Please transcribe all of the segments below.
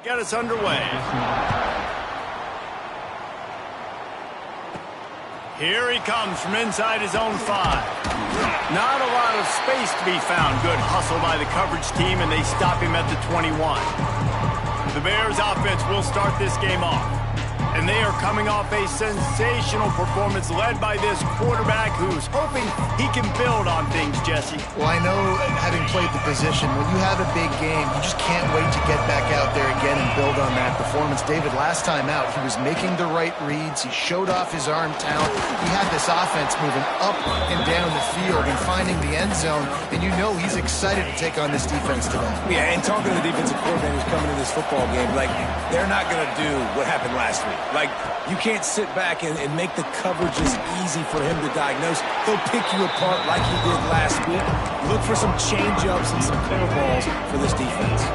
get us underway. Here he comes from inside his own 5. Not a lot of space to be found. Good hustle by the coverage team, and they stop him at the 21. The Bears offense will start this game off. And they are coming off a sensational performance led by this quarterback who's hoping he can build on things, Jesse. Well, I know, having played the position, when you have a big game, you just can't wait to get back out there again and build on that performance. David, last time out, he was making the right reads. He showed off his arm talent. He had this offense moving up and down the field and finding the end zone. And you know he's excited to take on this defense today. Yeah, and talking to the defensive coordinator who's coming to this football game, like, they're not going to do what happened last week. Like, you can't sit back and make the coverages easy for him to diagnose. He'll pick you apart like he did last week. Look for some change-ups and some curveballs for this defense.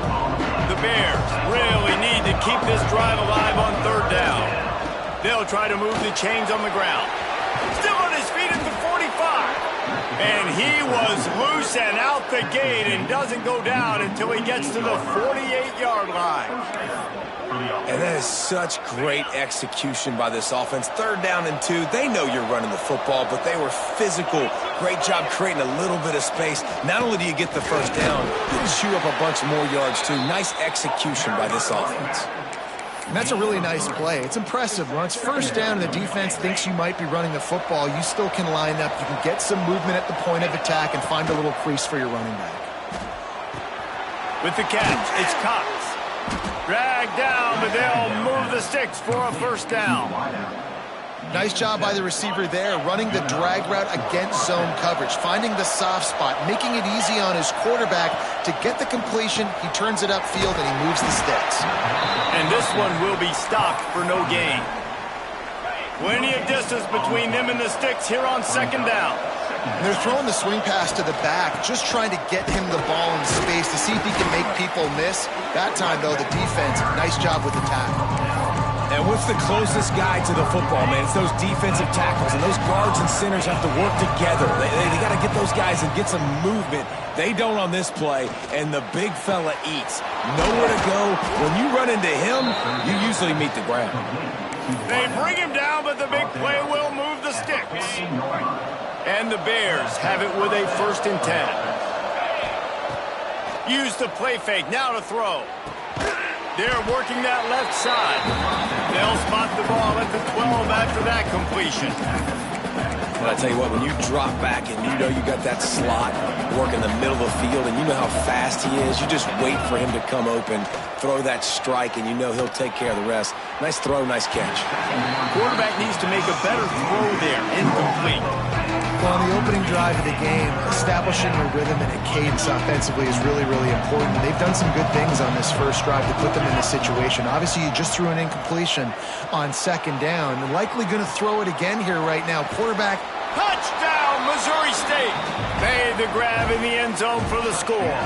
The Bears really need to keep this drive alive on 3rd down. They'll try to move the chains on the ground. Still on his feet at the 45. And he was loose and out the gate and doesn't go down until he gets to the 48-yard line. And that is such great execution by this offense. 3rd down and 2. They know you're running the football, but they were physical. Great job creating a little bit of space. Not only do you get the 1st down, you chew up a bunch more yards, too. Nice execution by this offense. And that's a really nice play. It's impressive. When it's 1st down and the defense thinks you might be running the football, you still can line up. You can get some movement at the point of attack and find a little crease for your running back. With the catch, it's Cox. Dragged down, but they'll move the sticks for a 1st down. Nice job by the receiver there, running the drag route against zone coverage, finding the soft spot, making it easy on his quarterback to get the completion. He turns it upfield, and he moves the sticks. And this one will be stopped for no gain. Plenty of distance between them and the sticks here on 2nd down. They're throwing the swing pass to the back, just trying to get him the ball in space to see if he can make people miss. That time, though, the defense, nice job with the tackle. And what's the closest guy to the football, man? It's those defensive tackles, and those guards and centers have to work together. They got to get those guys and get some movement. They don't on this play, and the big fella eats. Nowhere to go. When you run into him, you usually meet the ground. They bring him down, but the big play will move the sticks. And the Bears have it with a 1st and 10. Use the play fake, now to throw. They're working that left side. They'll spot the ball at the 12 after that completion. But I tell you what, when you drop back and you know you got that slot work in the middle of the field and you know how fast he is, you just wait for him to come open, throw that strike, and you know he'll take care of the rest. Nice throw, nice catch. Quarterback needs to make a better throw there, incomplete. Well, on the opening drive of the game, establishing a rhythm and a cadence offensively is really, really important. They've done some good things on this 1st drive to put them in this situation. Obviously, you just threw an incompletion on 2nd down. They're likely going to throw it again here right now. Quarterback. Touchdown, Missouri State. Made the grab in the end zone for the score.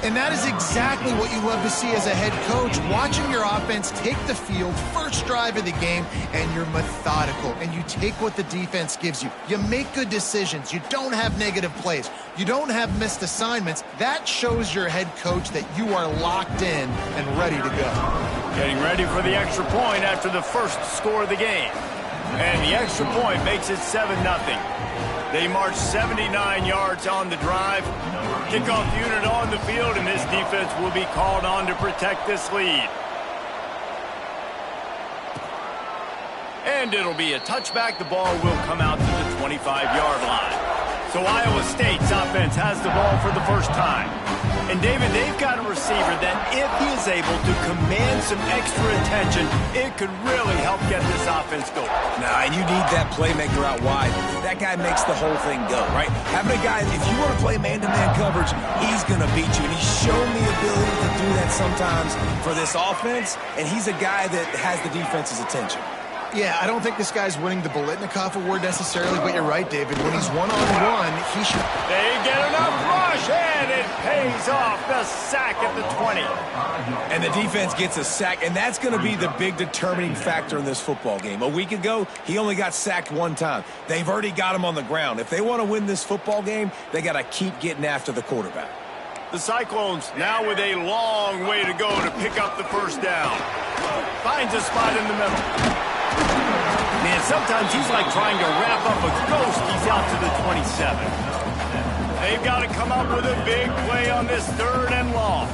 And that is exactly what you love to see as a head coach, watching your offense take the field, 1st drive of the game, and you're methodical, and you take what the defense gives you. You make good decisions. You don't have negative plays. You don't have missed assignments. That shows your head coach that you are locked in and ready to go. Getting ready for the extra point after the 1st score of the game. And the extra point makes it 7-0. They march 79 yards on the drive. Kickoff unit on the field, and this defense will be called on to protect this lead. And it'll be a touchback. The ball will come out to the 25-yard line. So Iowa State's offense has the ball for the 1st time. And, David, they've got a receiver that if he is able to command some extra attention, it could really help get this offense going. Nah, and you need that playmaker out wide. That guy makes the whole thing go, right? Having a guy, if you want to play man-to-man coverage, he's going to beat you. And he's shown the ability to do that sometimes for this offense, and he's a guy that has the defense's attention. Yeah, I don't think this guy's winning the Bolitnikoff Award necessarily, but you're right, David. When he's one-on-one, he should... They get enough rush, and it pays off. The sack at the 20. And the defense gets a sack, and that's going to be the big determining factor in this football game. A week ago, he only got sacked 1 time. They've already got him on the ground. If they want to win this football game, they got to keep getting after the quarterback. The Cyclones now with a long way to go to pick up the first down. Finds a spot in the middle. Man, sometimes he's like trying to wrap up a ghost. He's out to the 27. They've got to come up with a big play on this 3rd and long.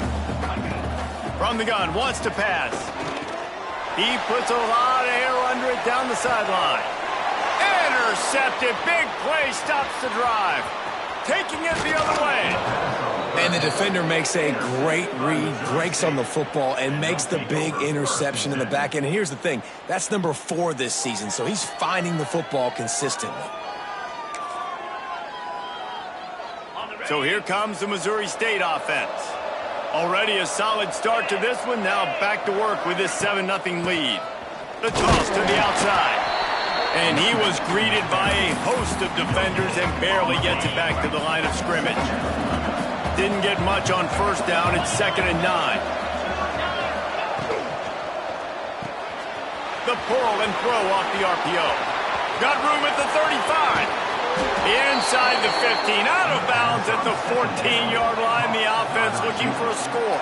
From the gun, wants to pass. He puts a lot of air under it down the sideline. Intercepted. Big play stops the drive. Taking it the other way. And the defender makes a great read, breaks on the football, and makes the big interception in the back end. And here's the thing, that's number 4 this season, so he's finding the football consistently. So here comes the Missouri State offense. Already a solid start to this one, now back to work with this 7-0 lead. The toss to the outside. And he was greeted by a host of defenders and barely gets it back to the line of scrimmage. Didn't get much on first down. It's 2nd and 9. The pull and throw off the RPO. Got room at the 35. Inside the 15. Out of bounds at the 14-yard line. The offense looking for a score.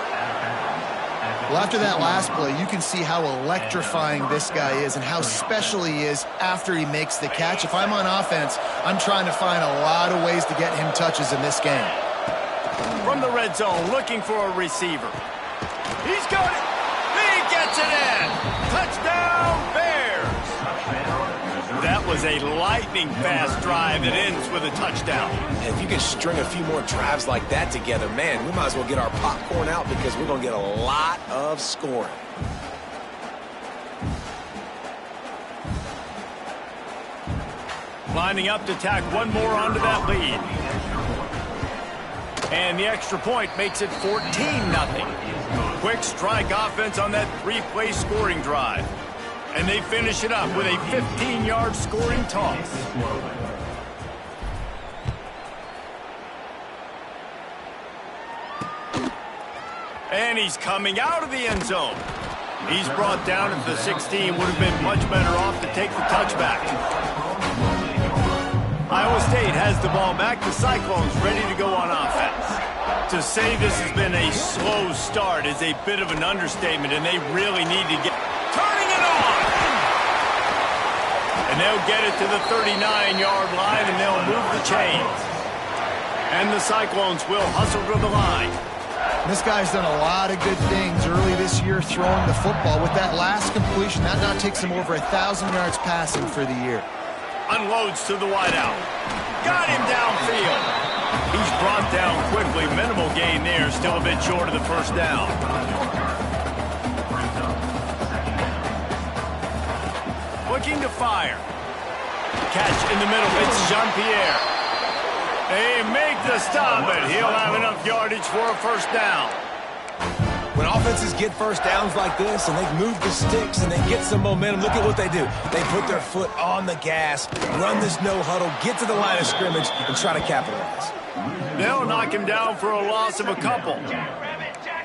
Well, after that last play, you can see how electrifying this guy is and how special he is after he makes the catch. If I'm on offense, I'm trying to find a lot of ways to get him touches in this game. From the red zone, looking for a receiver. He's got it. He gets it in. Touchdown, Bears. That was a lightning-fast drive that ends with a touchdown. If you can string a few more drives like that together, man, we might as well get our popcorn out because we're going to get a lot of scoring. Lining up to tack one more onto that lead. And the extra point makes it 14-0. Quick strike offense on that 3-play scoring drive. And they finish it up with a 15-yard scoring toss. And he's coming out of the end zone. He's brought down at the 16. Would have been much better off to take the touchback. Iowa State has the ball back. The Cyclones ready to go on offense. To say this has been a slow start is a bit of an understatement, and they really need to get... Turning it on! And they'll get it to the 39-yard line, and they'll move the chains. And the Cyclones will hustle to the line. This guy's done a lot of good things early this year throwing the football. With that last completion, that now takes him over 1,000 yards passing for the year. Unloads to the wideout. Got him downfield. He's brought down quickly. Minimal gain there. Still a bit short of the first down. Looking to fire. Catch in the middle. It's Jean-Pierre. They make the stop, but he'll have enough yardage for a first down. When offenses get first downs like this and they move the sticks and they get some momentum, look at what they do. They put their foot on the gas, run this no huddle, get to the line of scrimmage, and try to capitalize. They'll knock him down for a loss of a couple.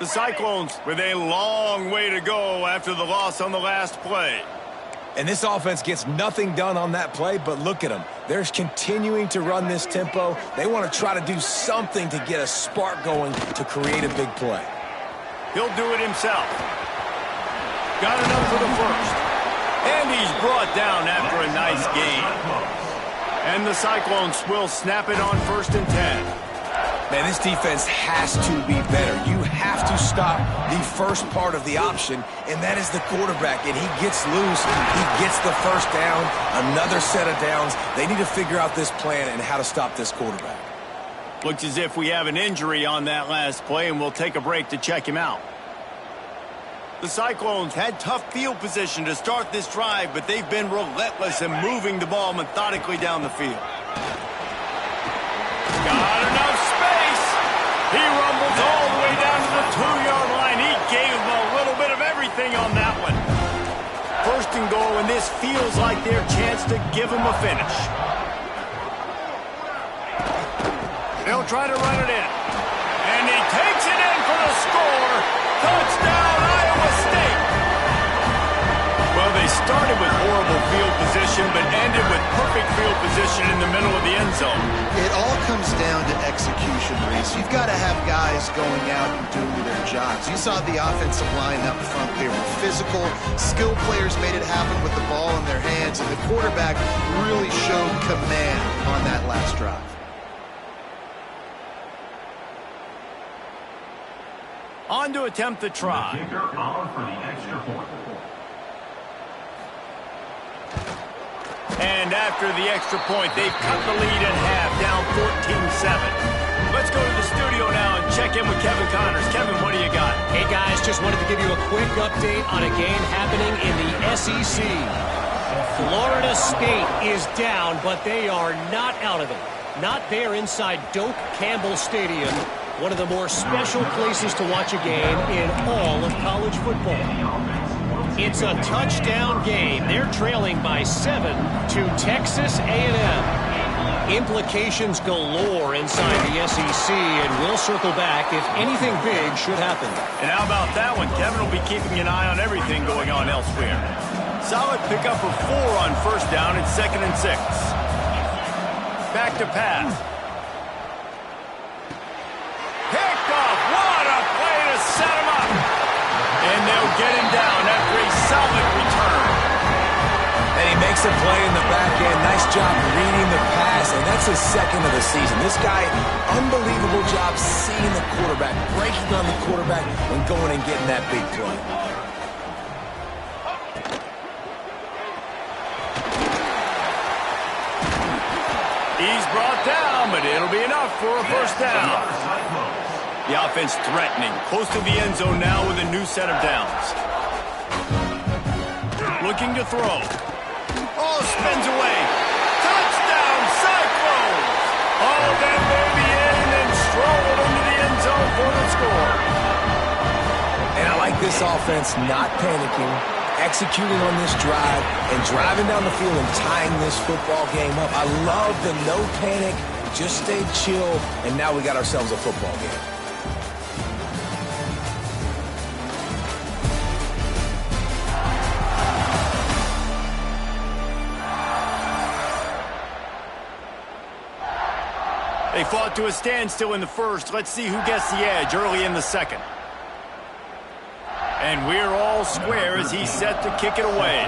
The Cyclones with a long way to go after the loss on the last play. And this offense gets nothing done on that play, but look at them. They're continuing to run this tempo. They want to try to do something to get a spark going to create a big play. He'll do it himself. Got enough for the first. And he's brought down after a nice gain. And the Cyclones will snap it on 1st and 10. Man, this defense has to be better. You have to stop the first part of the option, and that is the quarterback. And he gets loose. He gets the first down, another set of downs. They need to figure out this plan and how to stop this quarterback. Looks as if we have an injury on that last play, and we'll take a break to check him out. The Cyclones had tough field position to start this drive, but they've been relentless in moving the ball methodically down the field. Got enough space. He rumbles all the way down to the 2-yard line. He gave him a little bit of everything on that one. 1st and goal, and this feels like their chance to give him a finish. They'll try to run it in. And he takes it in for the score. Touchdown, Iowa State. Well, they started with horrible field position, but ended with perfect field position in the middle of the end zone. It all comes down to execution, Reese. You've got to have guys going out and doing their jobs. You saw the offensive line up front. They were physical. Skilled players made it happen with the ball in their hands, and the quarterback really showed command on that last drive. On to attempt the try. And after the extra point, they've cut the lead in half, down 14-7. Let's go to the studio now and check in with Kevin Connors. Kevin, what do you got? Hey, guys, just wanted to give you a quick update on a game happening in the SEC. Florida State is down, but they are not out of it. Not there inside Doak Campbell Stadium, one of the more special places to watch a game in all of college football. It's a touchdown game. They're trailing by 7 to Texas A&M. Implications galore inside the SEC, and we'll circle back if anything big should happen. And how about that one? Kevin will be keeping an eye on everything going on elsewhere. Solid pickup of 4 on first down and 2nd and 6. Back to pass. Picked off. What a play to set him up. And they'll get him down after a solid return. And he makes a play in the back end. Nice job reading the pass, and that's his 2nd of the season. This guy, unbelievable job seeing the quarterback, breaking on the quarterback, and going and getting that big play. He's brought down, but it'll be enough for a first down. The offense threatening, close to the end zone now with a new set of downs. Looking to throw. Oh, spins away. Touchdown, Cyclones! Oh, that baby in and strolled into the end zone for the score. And I like this offense not panicking, executing on this drive, and driving down the field and tying this football game up. I love the no panic, just stay chill, and now we got ourselves a football game. They fought to a standstill in the first. Let's see who gets the edge early in the second. And we're all square as he's set to kick it away.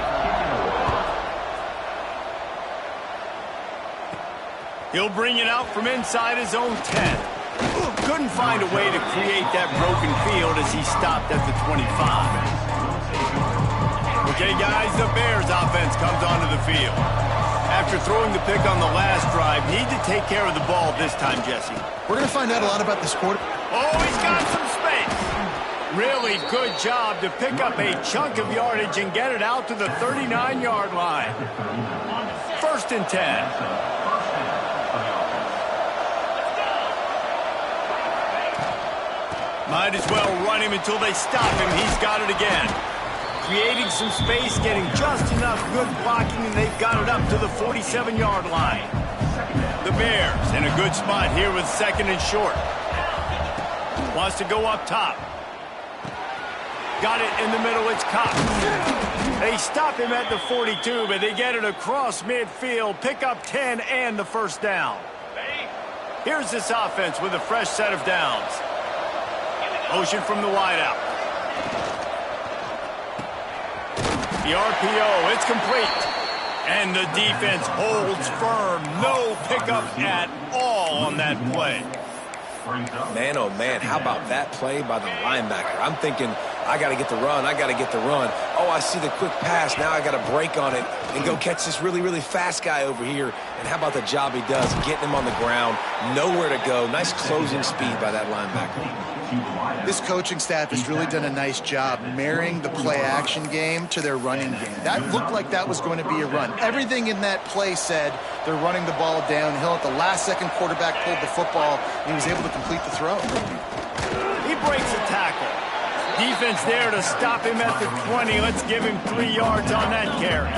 He'll bring it out from inside his own 10. Couldn't find a way to create that broken field as he stopped at the 25. Okay, guys, the Bears offense comes onto the field. After throwing the pick on the last drive, need to take care of the ball this time, Jesse. We're going to find out a lot about this quarter. Oh, he's got some space. Really good job to pick up a chunk of yardage and get it out to the 39-yard line. 1st and 10. Might as well run him until they stop him. He's got it again. Creating some space, getting just enough good blocking, and they've got it up to the 47-yard line. The Bears in a good spot here with 2nd and short. Wants to go up top. Got it in the middle, it's Cox. They stop him at the 42, but they get it across midfield, pick up 10 and the first down. Here's this offense with a fresh set of downs. Motion from the wideout. The RPO, it's complete. And the defense holds firm. No pickup at all on that play. Man, oh man, how about that play by the linebacker? I'm thinking, I got to get the run, I got to get the run. Oh, I see the quick pass, now I got to break on it and go catch this really, really fast guy over here. And how about the job he does, getting him on the ground, nowhere to go. Nice closing speed by that linebacker. This coaching staff has really done a nice job marrying the play-action game to their running game. That looked like that was going to be a run. Everything in that play said they're running the ball downhill. At the last second, quarterback pulled the football, and he was able to complete the throw. He breaks a tackle. Defense there to stop him at the 20. Let's give him 3 yards on that carry.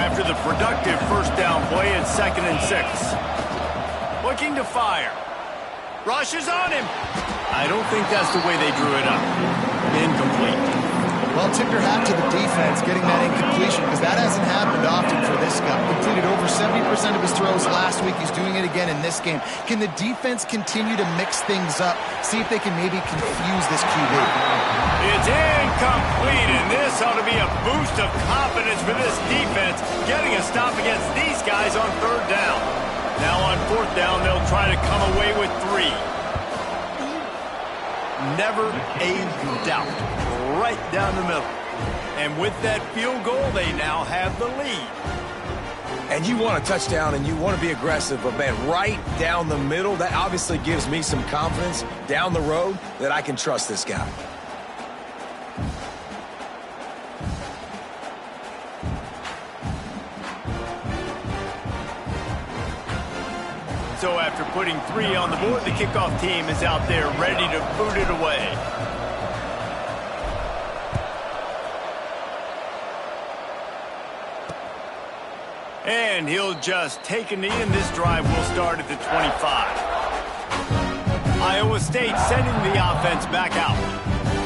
After the productive first down play, it's 2nd and 6. Looking to fire. Rushes on him. I don't think that's the way they drew it up. Incomplete. Well, tip your hat to the defense, getting that incomplete hasn't happened often for this guy. Completed over 70% of his throws last week. He's doing it again in this game. Can the defense continue to mix things up? See if they can maybe confuse this QB. It's incomplete, and this ought to be a boost of confidence for this defense, getting a stop against these guys on third down. Now on fourth down, they'll try to come away with 3. Never a doubt. Right down the middle. And with that field goal, they now have the lead. And you want a touchdown and you want to be aggressive, but man, right down the middle, that obviously gives me some confidence down the road that I can trust this guy. So after putting 3 on the board, the kickoff team is out there ready to boot it away. And he'll just take a knee, and this drive will start at the 25. Iowa State sending the offense back out.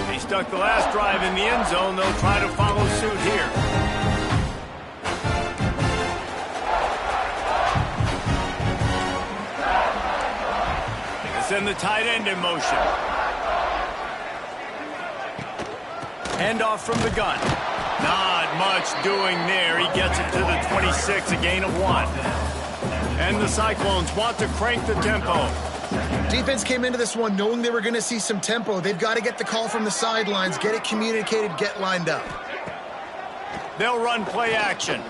They stuck the last drive in the end zone. They'll try to follow suit here. They send the tight end in motion. Handoff from the gun. Not much doing there. He gets it to the 26, a gain of 1. And the Cyclones want to crank the tempo. Defense came into this one knowing they were going to see some tempo. They've got to get the call from the sidelines, get it communicated, get lined up. They'll run play action.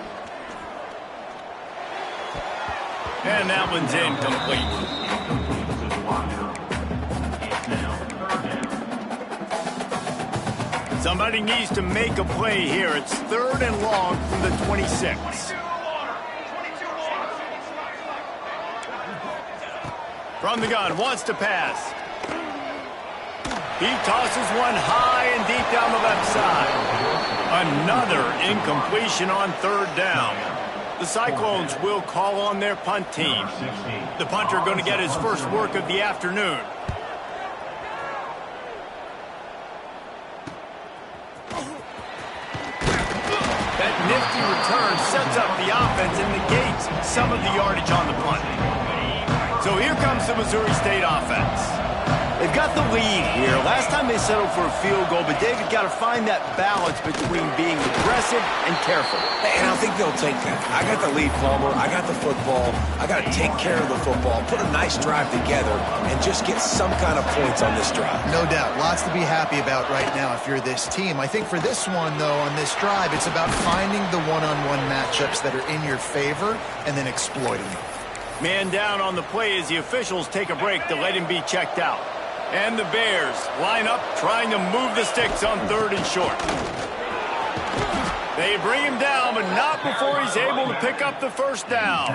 And that one's incomplete. Somebody needs to make a play here. It's 3rd and long from the 26. From the gun, wants to pass. He tosses one high and deep down the left side. Another incompletion on 3rd down. The Cyclones will call on their punt team. The punter going to get his first work of the afternoon. Nifty return sets up the offense and negates some of the yardage on the punt. So here comes the Missouri State offense. They've got the lead here. Last time they settled for a field goal, but David got to find that balance between being aggressive and careful. And I think they'll take that. I got the lead, Palmer. I got the football. I got to take care of the football, put a nice drive together, and just get some kind of points on this drive. No doubt. Lots to be happy about right now if you're this team. I think for this one, though, on this drive, it's about finding the one-on-one matchups that are in your favor and then exploiting them. Man down on the play as the officials take a break to let him be checked out. And the Bears line up trying to move the sticks on 3rd and short. They bring him down, but not before he's able to pick up the first down.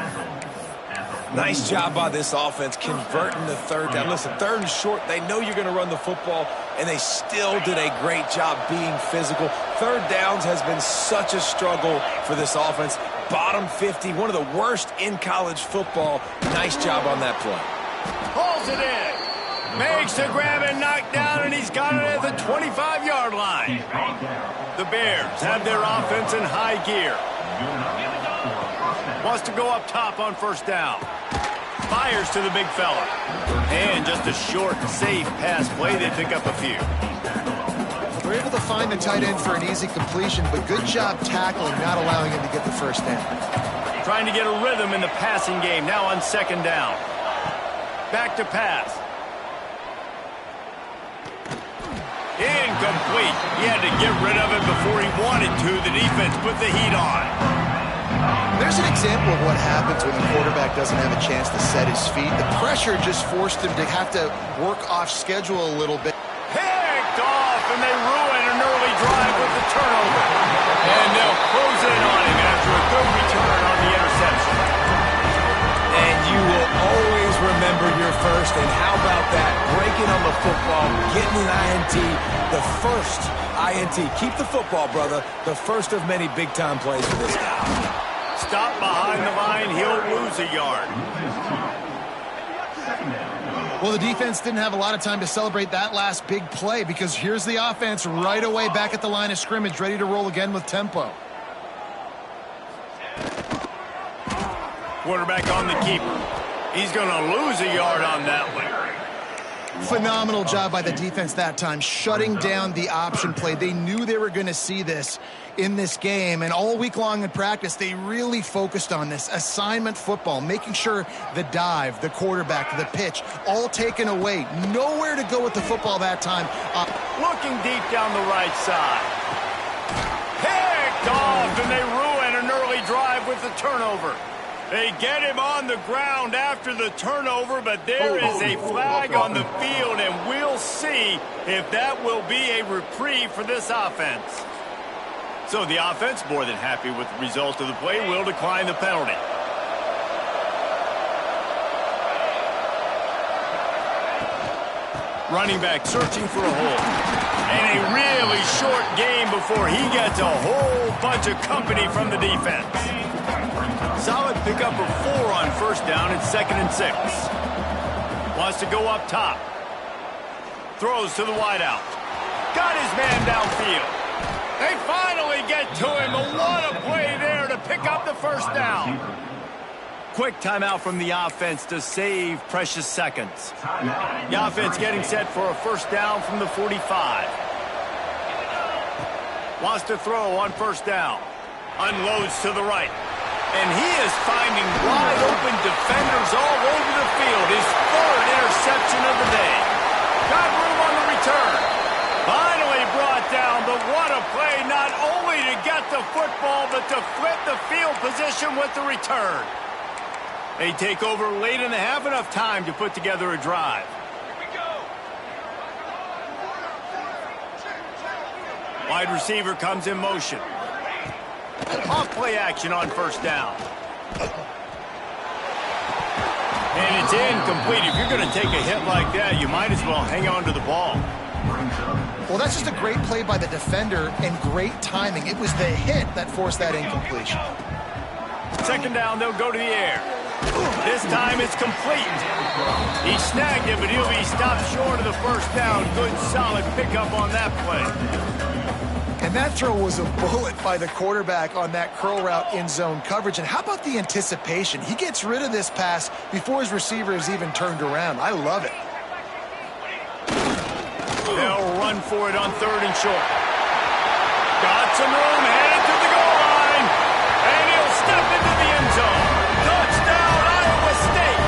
Nice job by this offense converting the 3rd down. Listen, 3rd and short, they know you're going to run the football, and they still did a great job being physical. 3rd downs has been such a struggle for this offense. Bottom 50, one of the worst in college football. Nice job on that play. Pulls it in. Makes the grab and knock down, and he's got it at the 25-yard line. The Bears have their offense in high gear. Wants to go up top on 1st down. Fires to the big fella. And just a short, safe pass play. They pick up a few. We're able to find the tight end for an easy completion, but good job tackling, not allowing him to get the 1st down. Trying to get a rhythm in the passing game, now on 2nd down. Back to pass. Incomplete. He had to get rid of it before he wanted to. The defense put the heat on. There's an example of what happens when the quarterback doesn't have a chance to set his feet. The pressure just forced him to have to work off schedule a little bit. Picked off, and they ruin an early drive with the turnover. And they'll close in on him after a good return on the interception. And you will always remember your first. And how about that? Breaking on the football, getting an INT, the first INT. Keep the football, brother. The first of many big-time plays for this guy. Stop behind the line. He'll lose a yard. Well, the defense didn't have a lot of time to celebrate that last big play because here's the offense right away back at the line of scrimmage, ready to roll again with tempo. Quarterback on the keeper. He's going to lose a yard on that one. Phenomenal job by the defense that time, shutting down the option play. They knew they were going to see this in this game, and all week long in practice, they really focused on this assignment football, making sure the dive, the quarterback, the pitch, all taken away. Nowhere to go with the football that time. Looking deep down the right side. Picked off, and they ruin an early drive with the turnover. They get him on the ground after the turnover, but there is a flag on the field, and we'll see if that will be a reprieve for this offense. So the offense, more than happy with the result of the play, will decline the penalty. Running back searching for a hole. And a really short game before he gets a whole bunch of company from the defense. Solid pickup of 4 on first down and 2nd and 6. Wants to go up top. Throws to the wideout. Got his man downfield. They finally get to him. What a play there to pick up the first down. Quick timeout from the offense to save precious seconds. The offense getting set for a first down from the 45. Wants to throw on first down. Unloads to the right. And he is finding wide open defenders all over the field. His 3rd interception of the day. Got room on the return. Finally brought down, but what a play, not only to get the football, but to flip the field position with the return. They take over late in the half, enough time to put together a drive. Wide receiver comes in motion. Off play action on first down. And it's incomplete. If you're going to take a hit like that, you might as well hang on to the ball. Well, that's just a great play by the defender and great timing. It was the hit that forced that incompletion. 2nd down, they'll go to the air. This time it's complete. He snagged it, but he'll be stopped short of the first down. Good, solid pickup on that play. And that throw was a bullet by the quarterback on that curl route in zone coverage. And how about the anticipation? He gets rid of this pass before his receiver is even turned around. I love it. They'll run for it on 3rd and short. Got some room, headed to the goal line. And he'll step into the end zone. Touchdown, Iowa State.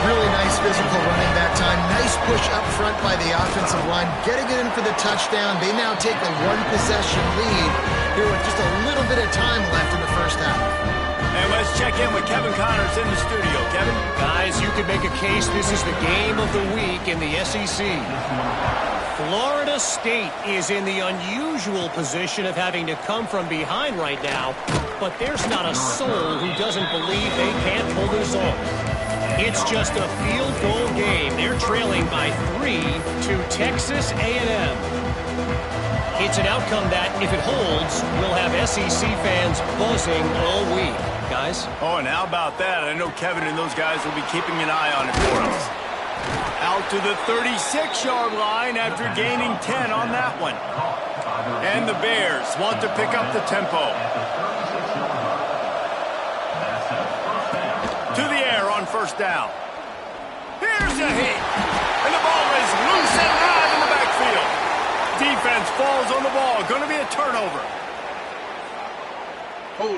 Really nice physical running that time. Nice push up front by the offensive line. Getting it in for the touchdown. They now take a 1-possession lead here with just a little bit of time left in the first half. And let's check in with Kevin Connors in the studio. Kevin? Guys, you could make a case this is the game of the week in the SEC. Florida State is in the unusual position of having to come from behind right now, but there's not a soul who doesn't believe they can't pull this off. It's just a field goal game. They're trailing by 3 to Texas A&M. It's an outcome that, if it holds, will have SEC fans buzzing all week. Guys? Oh, and how about that? I know Kevin and those guys will be keeping an eye on it for us. Out to the 36-yard line after gaining 10 on that one. And the Bears want to pick up the tempo. To the air on first down. Here's a hit. And the ball is loose and live in the backfield. Defense falls on the ball. Going to be a turnover. Hold.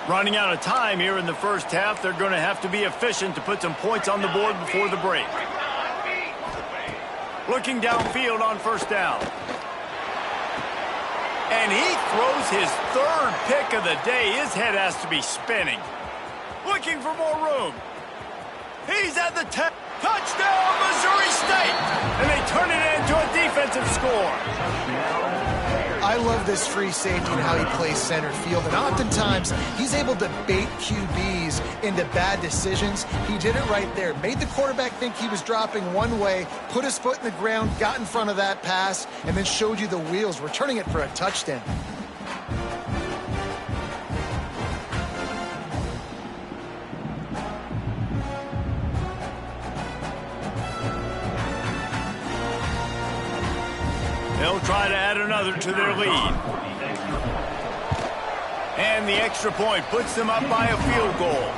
Running out of time here in the first half. They're going to have to be efficient to put some points on the board before the break. Looking downfield on first down. And he throws his 3rd pick of the day. His head has to be spinning. Looking for more room. He's at the 10. Touchdown, Missouri State! And they turn it into a defensive score. I love this free safety and how he plays center field. And oftentimes, he's able to bait QBs into bad decisions. He did it right there. Made the quarterback think he was dropping one way, put his foot in the ground, got in front of that pass, and then showed you the wheels, returning it for a touchdown. they'll try to add another to their lead. And the extra point puts them up by a field goal.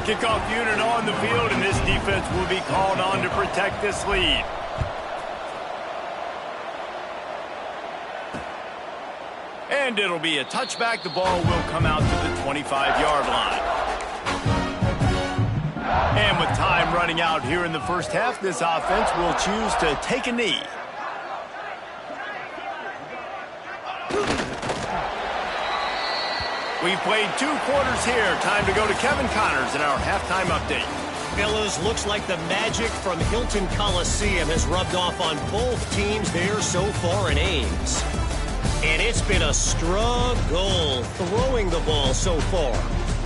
Kickoff unit on the field, and this defense will be called on to protect this lead. And it'll be a touchback. The ball will come out to the 25-yard line. And with time running out here in the first half, this offense will choose to take a knee. We've played 2 quarters here. Time to go to Kevin Connors in our halftime update. Fellas, looks like the magic from Hilton Coliseum has rubbed off on both teams there so far in Ames. And it's been a struggle throwing the ball so far.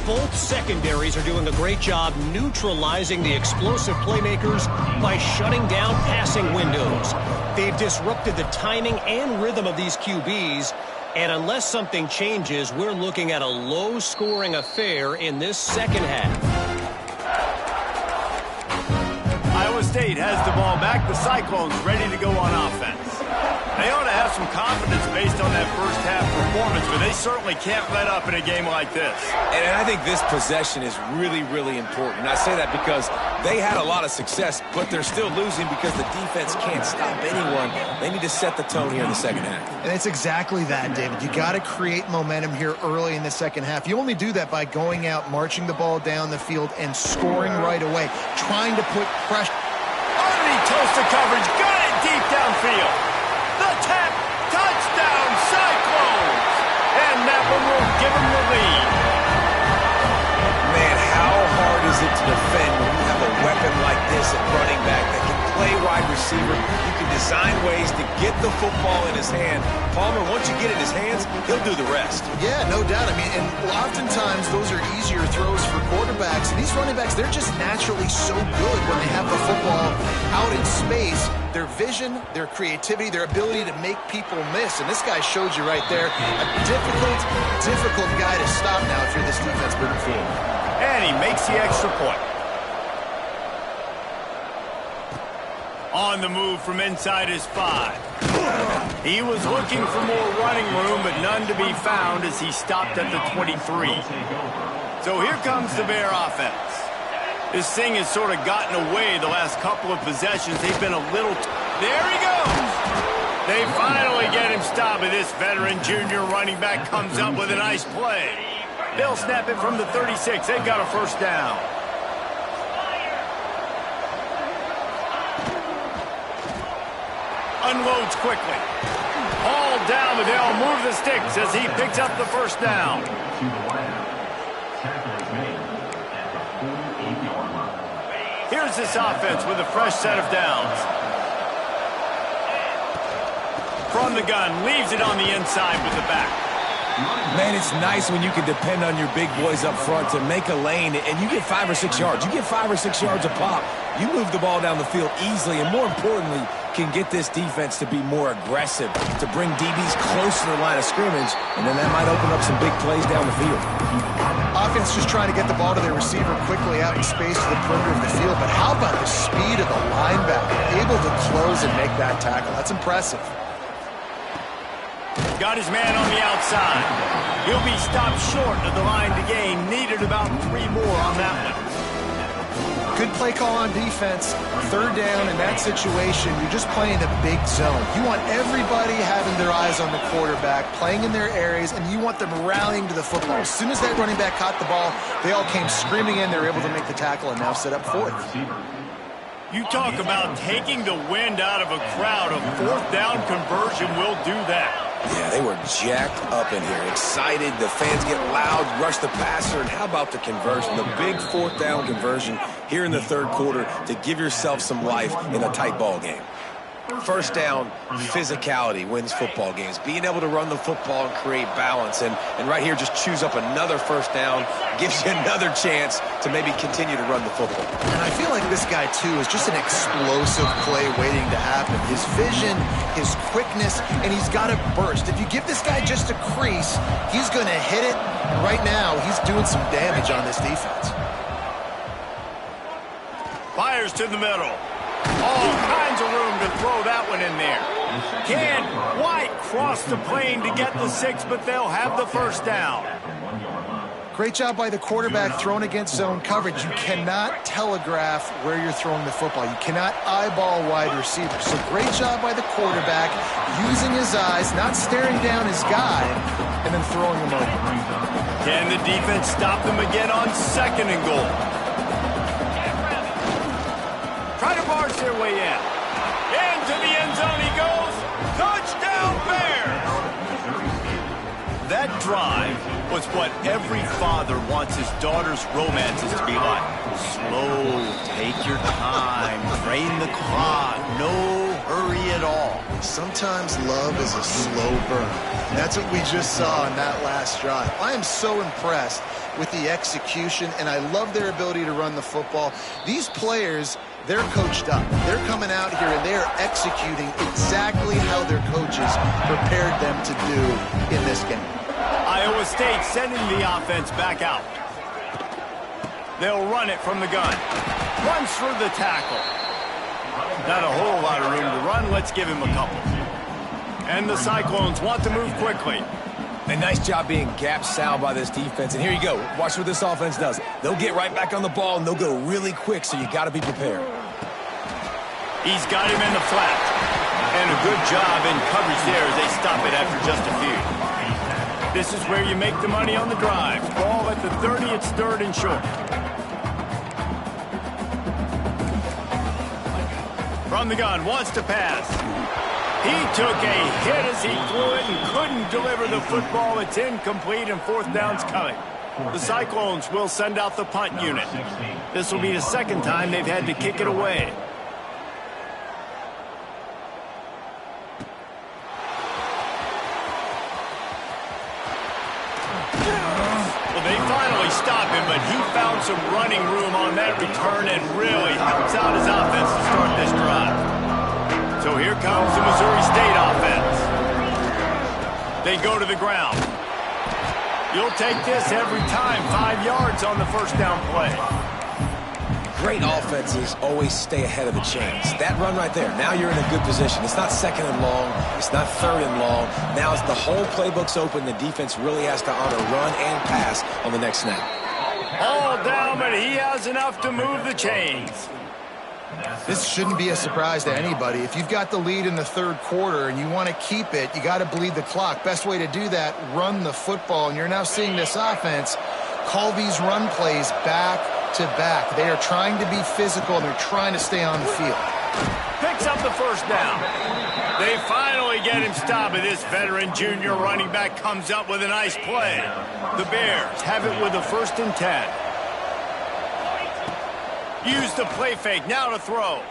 Both secondaries are doing a great job neutralizing the explosive playmakers by shutting down passing windows. They've disrupted the timing and rhythm of these QBs. And unless something changes, we're looking at a low-scoring affair in this second half. Iowa State has the ball back. The Cyclones ready to go on offense. They ought to have some confidence based on that first half performance, but they certainly can't let up in a game like this. And I think this possession is really, really important. And I say that because they had a lot of success, but they're still losing because the defense can't stop anyone. They need to set the tone here in the second half. And it's exactly that, David. You got to create momentum here early in the second half. You only do that by going out, marching the ball down the field, and scoring right away, trying to put pressure. Underneath toasted coverage, got it deep downfield. The tap, touchdown, Cyclones! And that one will give them the lead. Man, how hard is it to defend when you have a weapon like this at running back that can play wide receiver? You can design ways to get the football in his hand. Palmer, once you get it in his hands, he'll do the rest. Yeah, no doubt. I mean, and oftentimes those are easier throws for quarterbacks. And these running backs, they're just naturally so good when they have the football out in space. Their vision, their creativity, their ability to make people miss. And this guy showed you right there, a difficult guy to stop now if you're this defense moving forward. And he makes the extra point. On the move from inside his 5. He was looking for more running room, but none to be found as he stopped at the 23. So here comes the Bear offense. This thing has sort of gotten away the last couple of possessions. They've been a little... There he goes! They finally get him stopped, and this veteran junior running back comes up with a nice play. They'll snap it from the 36. They've got a first down. Unloads quickly. Hauled down, but they'll move the sticks as he picks up the first down. Here's this offense with a fresh set of downs. From the gun, leaves it on the inside with the back. Man, it's nice when you can depend on your big boys up front to make a lane, and you get 5 or 6 yards. You get 5 or 6 yards a pop. You move the ball down the field easily, and more importantly, can get this defense to be more aggressive, to bring DBs close to the line of scrimmage, and then that might open up some big plays down the field. Offense just trying to get the ball to their receiver quickly out in space to the perimeter of the field, but how about the speed of the linebacker? Able to close and make that tackle. That's impressive. Got his man on the outside. He'll be stopped short of the line to gain. Needed about 3 more on that one. Good play call on defense. 3rd down in that situation, you're just playing a big zone. You want everybody having their eyes on the quarterback, playing in their areas, and you want them rallying to the football. As soon as that running back caught the ball, they all came screaming in. They were able to make the tackle and now set up 4th. You talk about taking the wind out of a crowd. A 4th down conversion will do that. Yeah, they were jacked up in here, excited. The fans get loud, rush the passer, and how about the conversion? The big 4th down conversion here in the 3rd quarter to give yourself some life in a tight ball game. 1st down, physicality wins football games. Being able to run the football and create balance. And right here, just choose up another 1st down, gives you another chance to maybe continue to run the football. And I feel like this guy, too, is just an explosive play waiting to happen. His vision, his quickness, and he's got a burst. If you give this guy just a crease, he's going to hit it. And right now, he's doing some damage on this defense. Fires to the middle. All kinds of room to throw that one in there. Can't quite cross the plane to get the 6, but they'll have the first down. Great job by the quarterback throwing against zone coverage. You cannot telegraph where you're throwing the football. You cannot eyeball wide receivers. So great job by the quarterback using his eyes, not staring down his guy, and then throwing him over. Can the defense stop them again on 2nd and goal? Try to barge their way in. Into the end zone he goes. Touchdown Bears! That drive was what every father wants his daughter's romances to be like. Slow, take your time, drain the clock, no hurry at all. Sometimes love is a slow burn. That's what we just saw in that last drive. I am so impressed with the execution, and I love their ability to run the football. These players, they're coached up. They're coming out here and they're executing exactly how their coaches prepared them to do in this game. Iowa State sending the offense back out. They'll run it from the gun. Runs through the tackle. Not a whole lot of room to run. Let's give him a couple. And the Cyclones want to move quickly. A nice job being gap sound by this defense. And here you go. Watch what this offense does. They'll get right back on the ball, and they'll go really quick, so you got to be prepared. He's got him in the flat. And a good job in coverage there as they stop it after just a few. This is where you make the money on the drive. Ball at the 30, it's 3rd and short. From the gun, wants to pass. He took a hit as he threw it and couldn't deliver the football. It's incomplete and 4th down's coming. The Cyclones will send out the punt unit. This will be the 2nd time they've had to kick it away. Well, they finally stop him, but he found some running room on that return and really helps out his offense to start this drive. So here comes the Missouri State offense. They go to the ground. You'll take this every time. 5 yards on the 1st down play. Great offenses always stay ahead of the chains. That run right there, now you're in a good position. It's not 2nd and long. It's not 3rd and long. Now as the whole playbook's open, the defense really has to honor run and pass on the next snap. All down, but he has enough to move the chains. This shouldn't be a surprise to anybody. If you've got the lead in the 3rd quarter and you want to keep it, you got to bleed the clock. Best way to do that, run the football. And you're now seeing this offense call these run plays back to back. They are trying to be physical, and they're trying to stay on the field. Picks up the 1st down. They finally get him stopped, but this veteran junior running back comes up with a nice play. The Bears have it with a 1st and 10. Use the play fake, now to throw.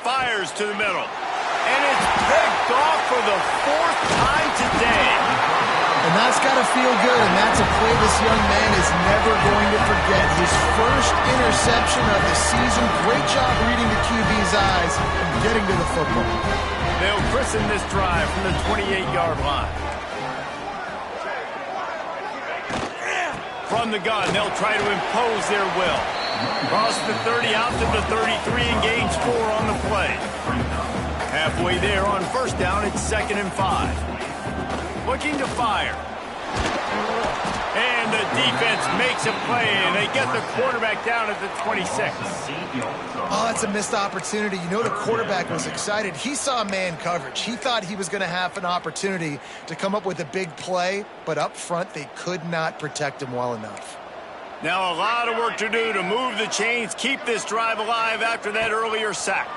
Fires to the middle. And it's picked off for the 4th time today. And that's got to feel good, and that's a play this young man is never going to forget. His first interception of the season. Great job reading the QB's eyes and getting to the football. They'll christen this drive from the 28-yard line. From the gun, they'll try to impose their will. Cross the 30 out to the 33 and gains 4 on the play. Halfway there on 1st down, it's 2nd and 5. Looking to fire. And the defense makes a play, and they get the quarterback down at the 26. Oh, that's a missed opportunity. You know the quarterback was excited. He saw man coverage. He thought he was going to have an opportunity to come up with a big play, but up front they could not protect him well enough. Now a lot of work to do to move the chains, keep this drive alive after that earlier sack.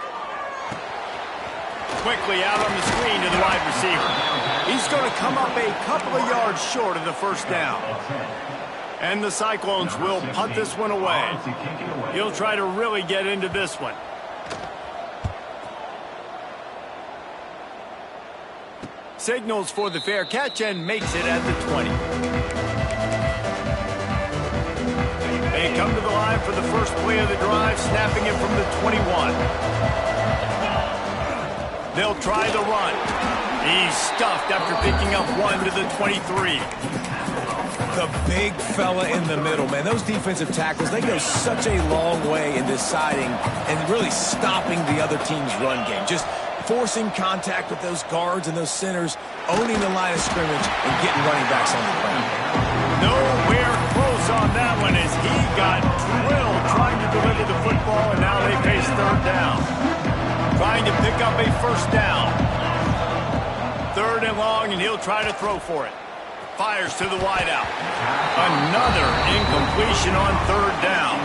Quickly out on the screen to the wide receiver. He's going to come up a couple of yards short of the 1st down. And the Cyclones will punt this one away. He'll try to really get into this one. Signals for the fair catch and makes it at the 20. They come to the line for the first play of the drive, snapping it from the 21. They'll try the run. He's stuffed after picking up 1 to the 23. The big fella in the middle, man. Those defensive tackles, they go such a long way in deciding and really stopping the other team's run game. Just forcing contact with those guards and those centers, owning the line of scrimmage, and getting running backs on the ground. Nowhere close on that one as he got drilled trying to deliver the football, and now they face third down. Trying to pick up a first down. Third and long, and he'll try to throw for it. Fires to the wideout. Another incompletion on third down.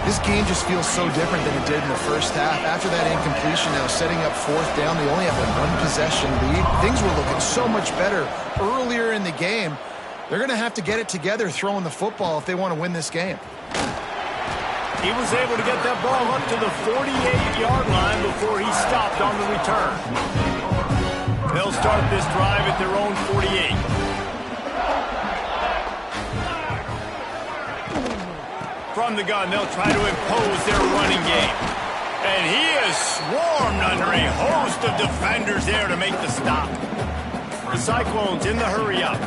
This game just feels so different than it did in the first half. After that incompletion, now setting up fourth down, they only have a one-possession lead. Things were looking so much better earlier in the game. They're going to have to get it together throwing the football if they want to win this game. He was able to get that ball up to the 48-yard line before he stopped on the return. They'll start this drive at their own 48. From the gun, they'll try to impose their running game. And he is swarmed under a host of defenders there to make the stop. The Cyclones in the hurry-up.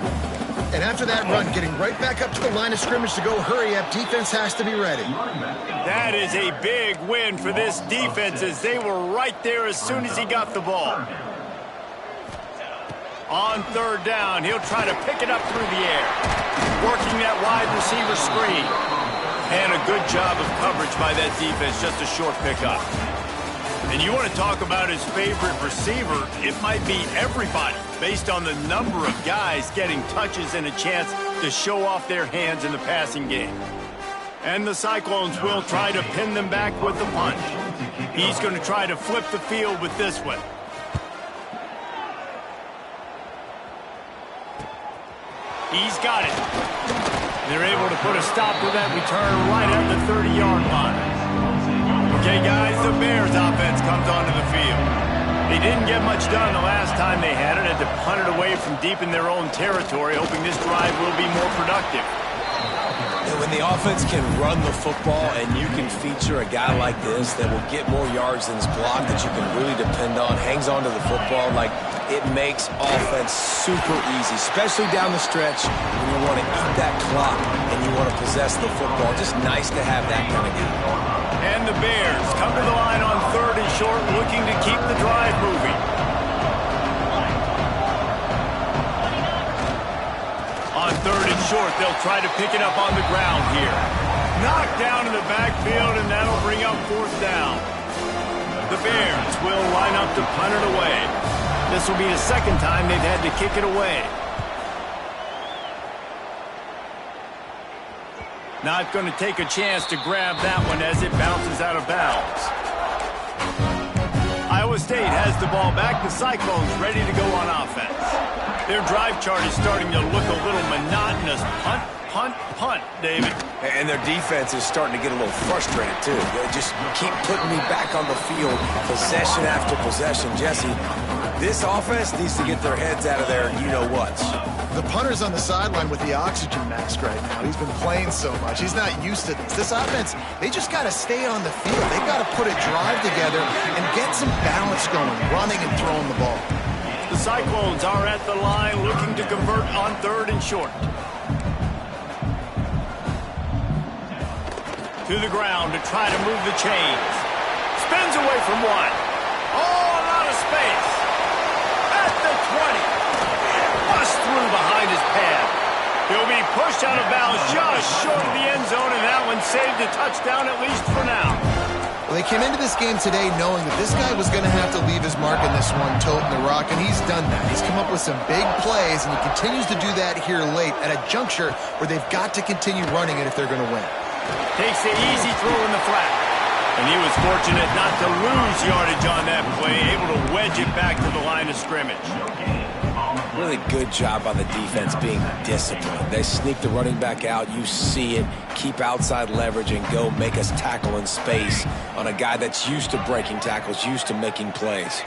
And after that run, getting right back up to the line of scrimmage to go hurry-up, defense has to be ready. That is a big win for this defense as they were right there as soon as he got the ball. On third down, he'll try to pick it up through the air. Working that wide receiver screen. And a good job of coverage by that defense, just a short pickup. And you want to talk about his favorite receiver, it might be everybody, based on the number of guys getting touches and a chance to show off their hands in the passing game. And the Cyclones will try to pin them back with the punch. He's going to try to flip the field with this one. He's got it. They're able to put a stop to that return right at the 30-yard line. Okay, guys, the Bears offense comes onto the field. They didn't get much done the last time they had it. Had to punt it away from deep in their own territory, hoping this drive will be more productive. And when the offense can run the football and you can feature a guy like this that will get more yards than his block that you can really depend on, hangs on to the football, like it makes offense super easy, especially down the stretch when you want to eat that clock and you want to possess the football. Just nice to have that kind of guy. And the Bears come to the line on third and short, looking to keep the drive moving. On third and short, they'll try to pick it up on the ground here. Knocked down in the backfield, and that'll bring up fourth down. The Bears will line up to punt it away. This will be the second time they've had to kick it away. Not going to take a chance to grab that one as it bounces out of bounds. Iowa State has the ball back. The Cyclones ready to go on offense. Their drive chart is starting to look a little monotonous. Punt, punt, punt, David. And their defense is starting to get a little frustrated, too. They just keep putting me back on the field, possession after possession. Jesse, this offense needs to get their heads out of their you-know-whats. The punter's on the sideline with the oxygen mask right now. He's been playing so much. He's not used to this. This offense, they just got to stay on the field. They've got to put a drive together and get some balance going, running and throwing the ball. The Cyclones are at the line looking to convert on third and short. To the ground to try to move the chains. Spins away from one. Oh, a lot of space. At the 20. Bust through behind his pad. He'll be pushed out of bounds just short of the end zone, and that one saved a touchdown at least for now. Well, they came into this game today knowing that this guy was going to have to leave his mark in this one, toting the rock, and he's done that. He's come up with some big plays, and he continues to do that here late at a juncture where they've got to continue running it if they're going to win. Takes the easy throw in the flat. And he was fortunate not to lose yardage on that play, able to wedge it back to the line of scrimmage. Really good job by the defense being disciplined. They sneak the running back out. You see it. Keep outside leverage and go make us tackle in space on a guy that's used to breaking tackles, used to making plays.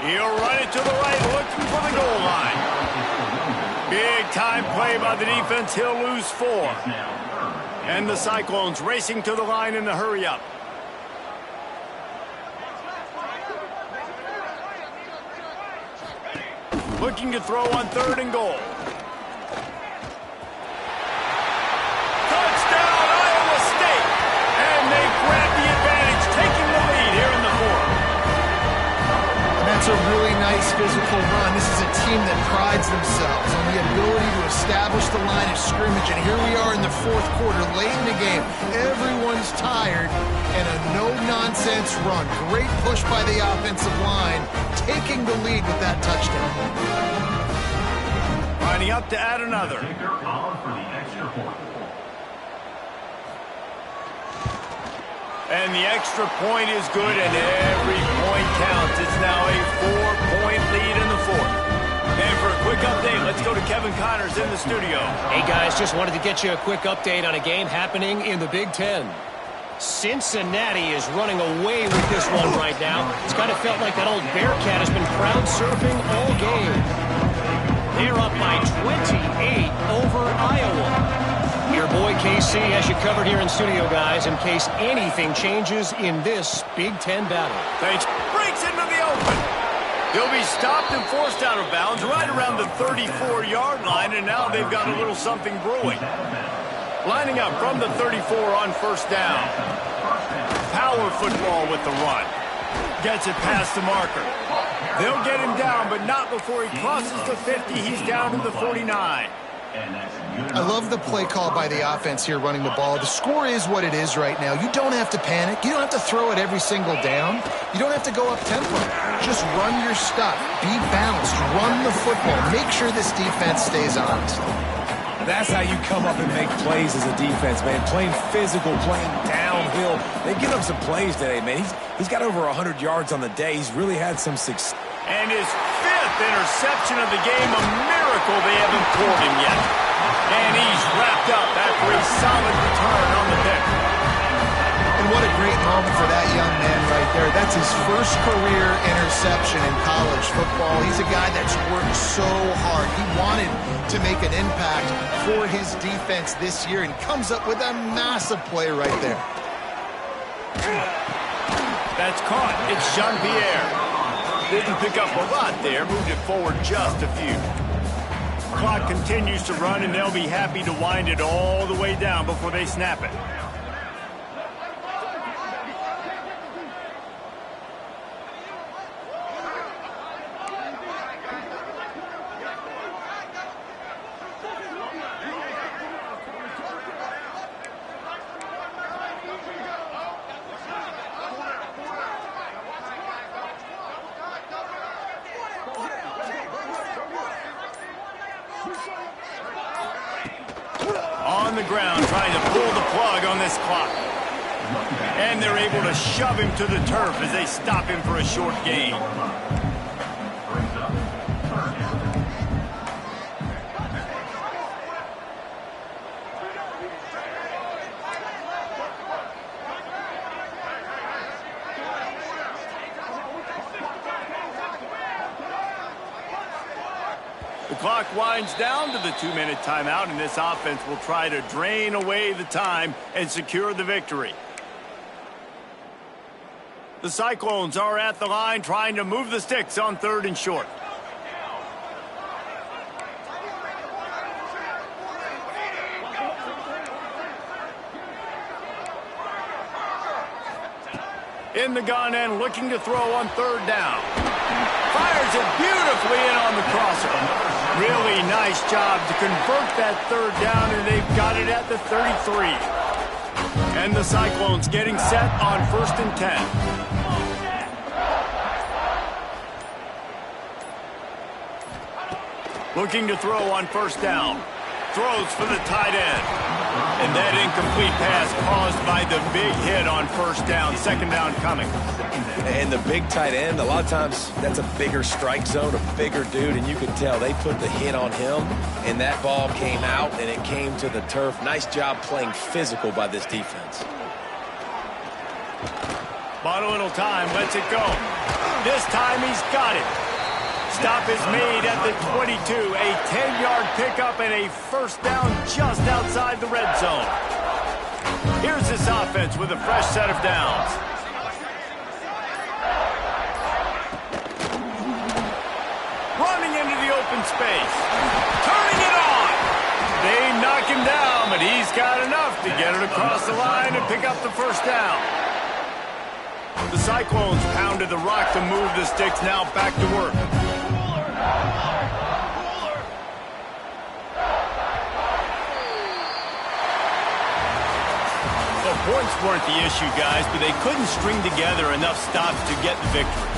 He'll run it to the right, looking for the goal line. Big time play by the defense. He'll lose 4. And the Cyclones racing to the line in the hurry-up. Looking to throw on third and goal. physical run. This is a team that prides themselves on the ability to establish the line of scrimmage. And here we are in the fourth quarter, late in the game. Everyone's tired, and a no-nonsense run. Great push by the offensive line, taking the lead with that touchdown. Lining up to add another. And the extra point is good, and every point counts. It's now a 4-point lead in the fourth. And for a quick update, let's go to Kevin Connors in the studio. Hey, guys, just wanted to get you a quick update on a game happening in the Big Ten. Cincinnati is running away with this one right now. It's kind of felt like that old Bearcat has been crowd surfing all game. They're up by 28 over Iowa. Your boy KC has you covered here in studio, guys, in case anything changes in this Big Ten battle. Thanks. Breaks into the open. He'll be stopped and forced out of bounds right around the 34-yard line, and now they've got a little something brewing. Lining up from the 34 on first down. Power football with the run. Gets it past the marker. They'll get him down, but not before he crosses the 50. He's down to the 49. I love the play call by the offense here running the ball. The score is what it is right now. You don't have to panic. You don't have to throw it every single down. You don't have to go up tempo. Just run your stuff. Be balanced. Run the football. Make sure this defense stays honest. That's how you come up and make plays as a defense, man. Playing physical, playing downhill. They've given up some plays today, man. He's got over 100 yards on the day. He's really had some success. And his fifth interception of the game, a miracle they haven't pulled him yet. And he's wrapped up after a solid return on the pick. And what a great moment for that young man right there. That's his first career interception in college football. He's a guy that's worked so hard. He wanted to make an impact for his defense this year and comes up with a massive play right there. That's caught. It's Jean-Pierre. Didn't pick up a lot there. Moved it forward just a few. Clock continues to run, and they'll be happy to wind it all the way down before they snap it. On the ground, trying to pull the plug on this clock. And they're able to shove him to the turf as they stop him for a short gain. The clock winds down to the 2-minute timeout, and this offense will try to drain away the time and secure the victory. The Cyclones are at the line trying to move the sticks on 3rd and short. In the gun and looking to throw on 3rd down. Fires it beautifully in on the crosser. Really nice job to convert that 3rd down, and they've got it at the 33. And the Cyclones getting set on 1st and 10. Looking to throw on 1st down. Throws for the tight end. And that incomplete pass caused by the big hit on 1st down. 2nd down coming. And the big tight end, a lot of times that's a bigger strike zone, a bigger dude, and you can tell they put the hit on him, and that ball came out, and it came to the turf. Nice job playing physical by this defense. Bought a little time, lets it go. This time he's got it. Stop is made at the 22. A 10-yard pickup and a 1st down just outside the red zone. Here's this offense with a fresh set of downs. Running into the open space. Turning it on. They knock him down, but he's got enough to get it across the line and pick up the 1st down. The Cyclones pounded the rock to move the sticks, now back to work. Well, points weren't the issue, guys, but they couldn't string together enough stops to get the victory.